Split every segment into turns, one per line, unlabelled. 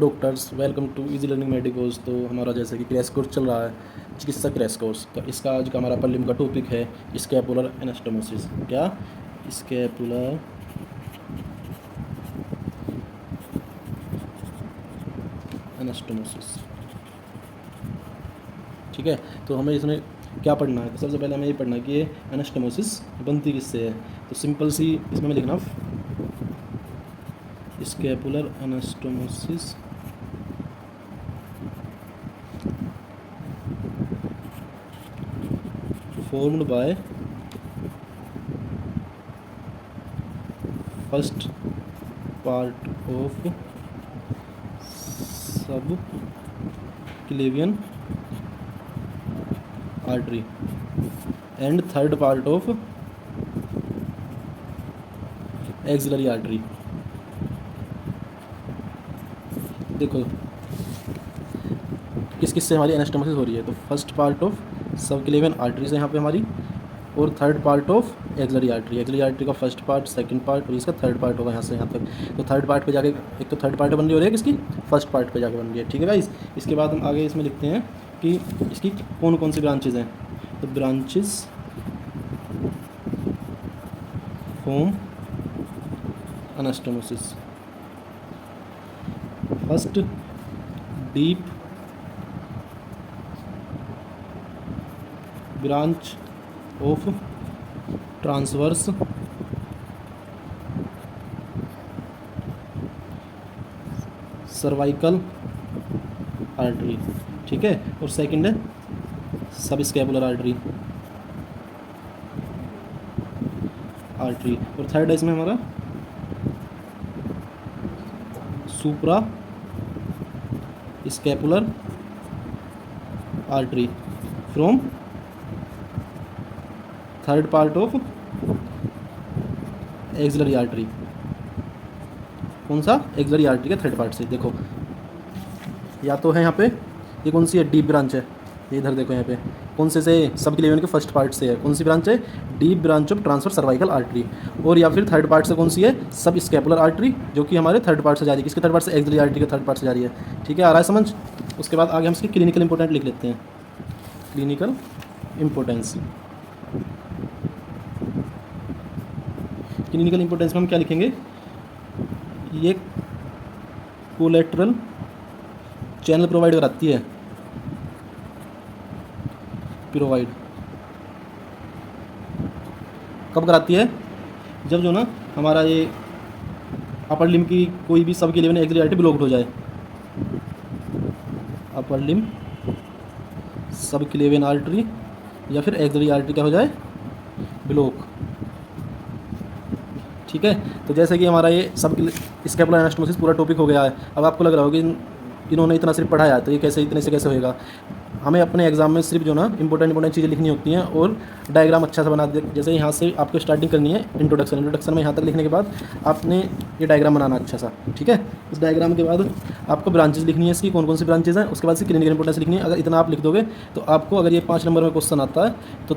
Doctors, welcome to easy learning medicos. तो हमारा जैसे कि क्रैश कोर्स चल रहा है, चिकित्सा क्रैश कोर्स का। इसका आज का हमारा पल्लिम का टॉपिक है स्कैपुलर एनास्टोमोसिस। क्या? Scapular anastomosis. ठीक है, तो हमें इसमें क्या पढ़ना है? तो सबसे पहले हमें ये पढ़ना है कि ये एनास्टोमोसिस बनती किससे है। तो सिंपल सी इसमें हमें लिखना scapular anastomosis formed by first part of subclavian artery and third part of axillary artery। देखो किस किस से हमारी एनास्टोमोसिस हो रही है। तो first part of subclavian artery से यहाँ पे हमारी, और third part of axillary artery. Axillary artery का फर्स्ट पार्ट, सेकंड पार्ट और इसका थर्ड पार्ट होगा यहाँ से यहाँ तक। तो थर्ड पार्ट पे जाके एक तो थर्ड पार्ट बन रही हो रही है किसकी, फर्स्ट पार्ट पे जाके बन रही है। ठीक है गाइस, इसके बाद हम आगे इसमें लिखते हैं कि इसकी कौन कौन सी ब्रांचेज हैं। तो branches form anastomosis. First deep branch of transverse cervical artery. ठीक है, और सेकंड है सब स्कैपुलर आर्टरी और थर्ड है इसमें हमारा supra scapular artery from third part of axillary artery. कौन सा? एक्सिलरी आर्टरी के थर्ड पार्ट से। देखो या तो है यहाँ पे, ये कौन सी है? डीप ब्रांच है। ये इधर देखो यहाँ पे कौन से सबक्लेवियन के फर्स्ट पार्ट से है। कौन सी ब्रांच है? Deep branch of transfer cervical artery. और या फिर थर्ड पार्ट से कौन सी है? सब स्कैपुलर आर्टरी, जो कि हमारे थर्ड पार्ट से जा रही है। किसके थर्ड पार्ट से? एक्सिलरी आर्टरी के थर्ड पार्ट से जा रही है। ठीक है, आ रहा है समझ? उसके बाद आगे हम इसकी क्लिनिकल इंपोर्टेंट लिख लेते हैं। Clinical importance. क्लिनिकल इंपोर्टेंस में हम क्या लिखेंगे? ये कोलेट्रल चैनल प्रोवाइड कराती है। प्रोवाइड कब कराती है? जब जो ना हमारा ये अपर लिम की कोई भी सब क्लेवियन एक्सिलरी आर्टरी ब्लॉक्ड हो जाए। अपर लिम सब क्लेवियन आर्टरी या फिर एक्सिलरी आर्टरी क्या हो जाए? ब्लॉक। ठीक है, तो जैसे कि हमारा ये सब स्कैपुलर एनास्टोमोसिस पूरा टॉपिक हो गया है। अब आपको लग रहा होगा कि इन्होंने इतना सिर्फ पढ़ाया है तो ये कैसे, इतने से कैसे होएगा। हमें अपने एग्जाम में सिर्फ जो ना इंपॉर्टेंट चीज़ें लिखनी होती हैं और डायग्राम अच्छा सा बना दे। जैसे यहाँ से आपको स्टार्टिंग करनी है इंट्रोडक्शन में यहाँ तक लिखने के बाद आपने ये डायग्राम बनाना अच्छा सा। ठीक है, इस डायग्राम के बाद आपको ब्रांचेज लिखनी है इसकी, कौन कौन सी ब्रांचेज हैं। उसके बाद से क्लिनिकल इंपोर्टेंस लिखनी है। अगर इतना आप लिख दोगे तो आपको, अगर ये 5 नंबर में क्वेश्चन आता है तो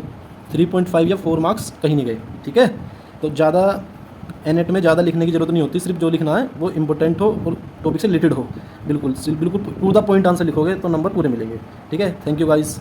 3.5 या 4 मार्क्स कहीं नहीं गए। ठीक है, तो ज़्यादा एनेट में ज़्यादा लिखने की जरूरत नहीं होती। सिर्फ जो लिखना है वो इंपॉर्टेंट हो और टॉपिक से रिलेटेड हो। बिल्कुल टू द पॉइंट आंसर लिखोगे तो नंबर पूरे मिलेंगे। ठीक है, थैंक यू गाइस।